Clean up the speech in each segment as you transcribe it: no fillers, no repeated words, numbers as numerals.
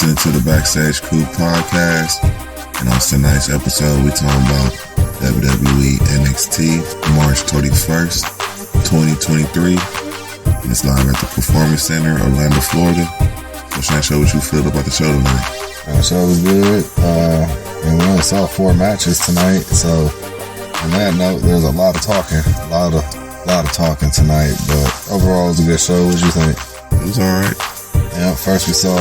listening to the Backstage Crew podcast, and on tonight's episode, we talking about WWE NXT March 21st, 2023. And it's live at the Performance Center, Orlando, Florida. So, Shane, show what you feel about the show tonight. The show was good. And we only saw 4 matches tonight. So, on that note, there's a lot of talking, a lot of talking tonight. But overall, it was a good show. What you think? It was all right. Yeah, first we saw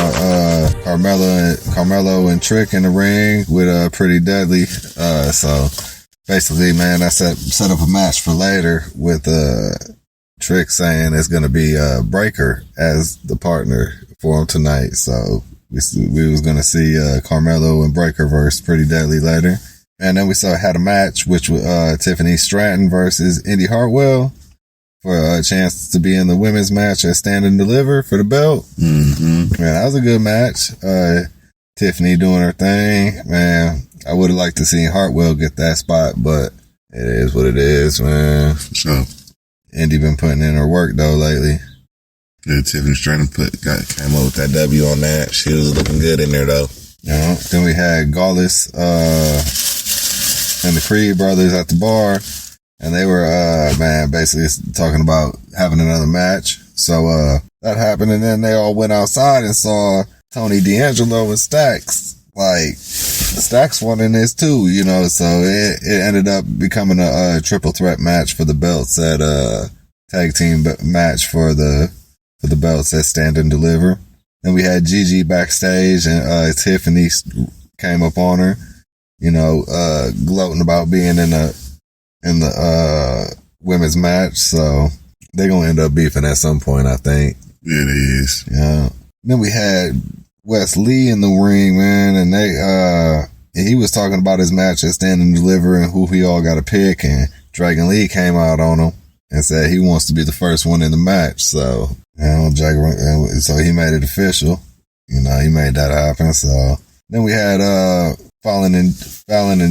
Carmelo and Trick in the ring with Pretty Deadly. So basically, man, I set up a match for later with Trick saying it's gonna be Breaker as the partner for him tonight. So we was gonna see Carmelo and Breaker versus Pretty Deadly later, and then we had a match which was Tiffany Stratton versus Indi Hartwell for a chance to be in the women's match at Stand and Deliver for the belt. Mm-hmm. Man, that was a good match. Tiffany doing her thing. Man, I would have liked to see Hartwell get that spot, but it is what it is, man. So, Indi been putting in her work, though, lately. yeah, Tiffany Stratton came up with that W on that. She was looking good in there, though. Yeah. Then we had Gallus and the Krew brothers at the bar. And they were, basically talking about having another match. So, that happened. And then they all went outside and saw Tony D'Angelo and Stacks. Like, Stacks won in this too, you know. So it ended up becoming a triple threat match for the belts at, tag team match for the belts at Stand and Deliver. Then we had Gigi backstage and, Tiffany came up on her, you know, gloating about being in the women's match, so they're gonna end up beefing at some point, I think. Yeah, it is. Yeah. Then we had Wes Lee in the ring, man, and he was talking about his match at Stand and Deliver and who he all got to pick, and Dragon Lee came out on him and said he wants to be the first one in the match. So, you know, so he made it official. You know, he made that happen. So then we had Fallon and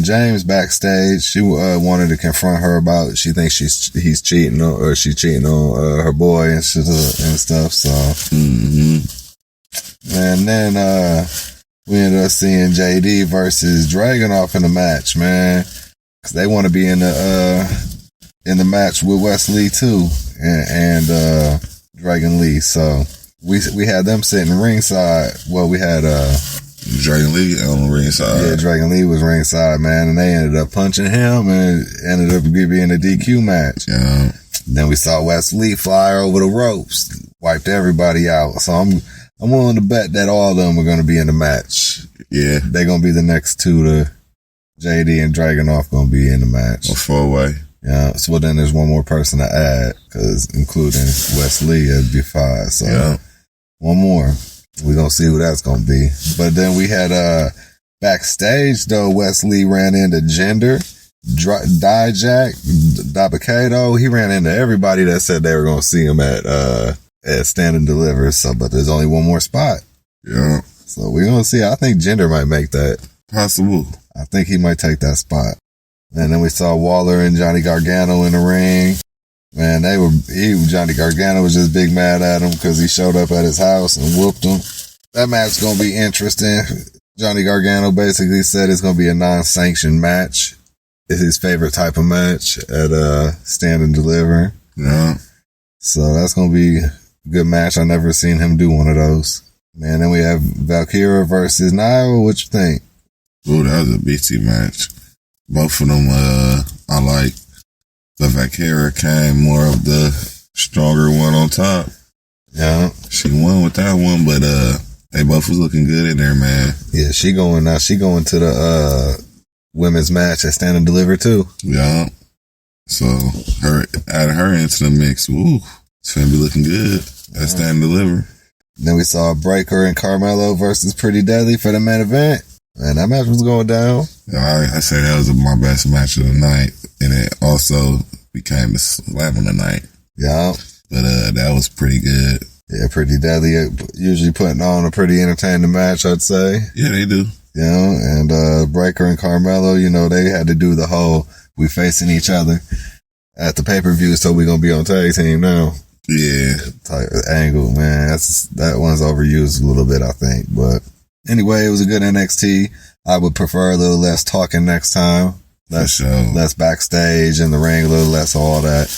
James backstage. She wanted to confront her about she thinks he's cheating on, or she's cheating on her boy and shit and stuff. So, and then we ended up seeing JD versus Dragunov in the match, man, because they want to be in the match with Wes Lee too, and Dragon Lee. So we had them sitting ringside. Well, we had Dragon Lee on the ringside. Yeah, Dragon Lee was ringside, man, and they ended up punching him and ended up being a DQ match. Yeah. Then we saw Wes Lee fly over the ropes, wiped everybody out. So I'm willing to bet that all of them are going to be in the match. Yeah. They're going to be the next two to JD and Dragunov going to be in the match. A 4-way. Yeah. So then there's one more person to add, because including Wes Lee, it'd be 5. So yeah. One more. We're going to see who that's going to be. But then we had, backstage though, Wes Lee ran into Jinder, Dijak, Dabakato. He ran into everybody that said they were going to see him at Stand and Deliver. So, but there's only one more spot. Yeah. So we're going to see. I think Jinder might make that. Possible. I think he might take that spot. And then we saw Waller and Johnny Gargano in the ring. Man, Johnny Gargano was just big mad at him because he showed up at his house and whooped him. That match's going to be interesting. Johnny Gargano basically said it's going to be a non-sanctioned match. It's his favorite type of match at Stand and Deliver. Yeah. So that's going to be a good match. I've never seen him do one of those. Man, then we have Valkyria versus Nile. What you think? Oh, that was a BT match. Both of them, I like. The Valkyria came more of the stronger one on top. Yeah. She won with that one, but they both was looking good in there, man. Yeah, she going to the women's match at Stand and Deliver too. Yeah. So adding her into the mix, woo, it's gonna be looking good at Stand and Deliver. Then we saw Breaker and Carmelo versus Pretty Deadly for the main event. Man, that match was going down. Yeah, I say that was my best match of the night, and it also became the slam of the night. Yeah. But that was pretty good. Yeah, Pretty Deadly usually putting on a pretty entertaining match, I'd say. Yeah, they do. You know, and Breaker and Carmelo, you know, they had to do the whole we facing each other at the pay-per-view, so we're going to be on tag team now. Yeah. Type of angle, man. That one's overused a little bit, I think, but anyway, it was a good NXT. I would prefer a little less talking next time. Less backstage in the ring, a little less all that.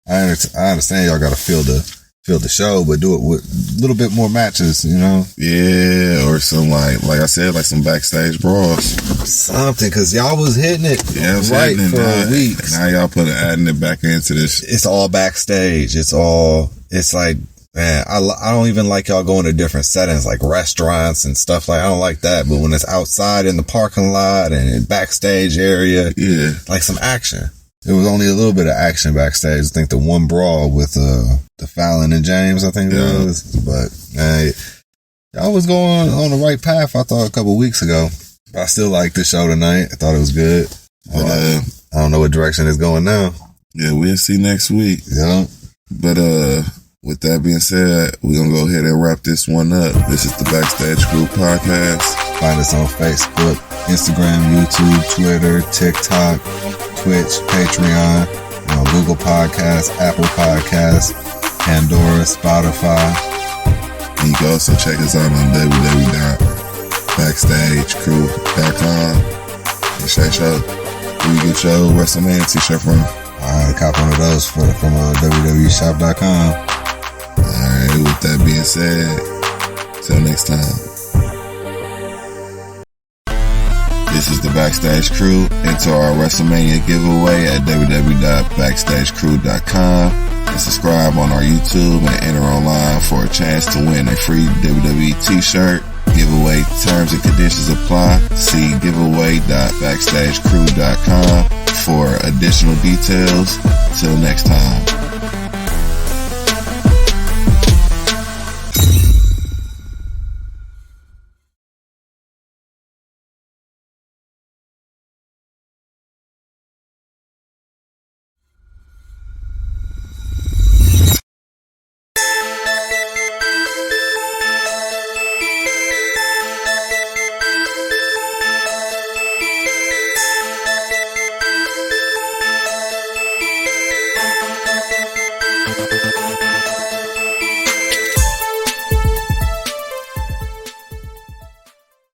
I understand y'all got to feel the show, but do it with a little bit more matches, you know? Yeah, or some like I said, like some backstage brawls. Something, because y'all was hitting it right for a week. Now y'all adding it back into this. It's all backstage. It's like, man, I don't even like y'all going to different settings like restaurants and stuff I don't like that. But when it's outside in the parking lot and backstage area, yeah, like some action. It was only a little bit of action backstage. I think the one brawl with the Fallon and James, I think it was. But y'all was going on the right path, I thought, a couple weeks ago. I still like the show tonight. I thought it was good. I don't know what direction it's going now. Yeah, we'll see next week. Yeah. But with that being said, we're going to go ahead and wrap this one up. This is the Backstage Krew Podcast. Find us on Facebook, Instagram, YouTube, Twitter, TikTok, Twitch, Patreon, Google Podcasts, Apple Podcasts, Pandora, Spotify. And you can also check us out on www.backstagecrew.com. And check out where you get your WrestleMania t-shirt from. Alright, cop one of those from www.shop.com. Alright, with that being said, till next time. This is the Backstage Krew. Enter our WrestleMania giveaway at www.backstagecrew.com and subscribe on our YouTube and enter online for a chance to win a free WWE t-shirt. Giveaway terms and conditions apply. See giveaway.backstagecrew.com for additional details. Till next time.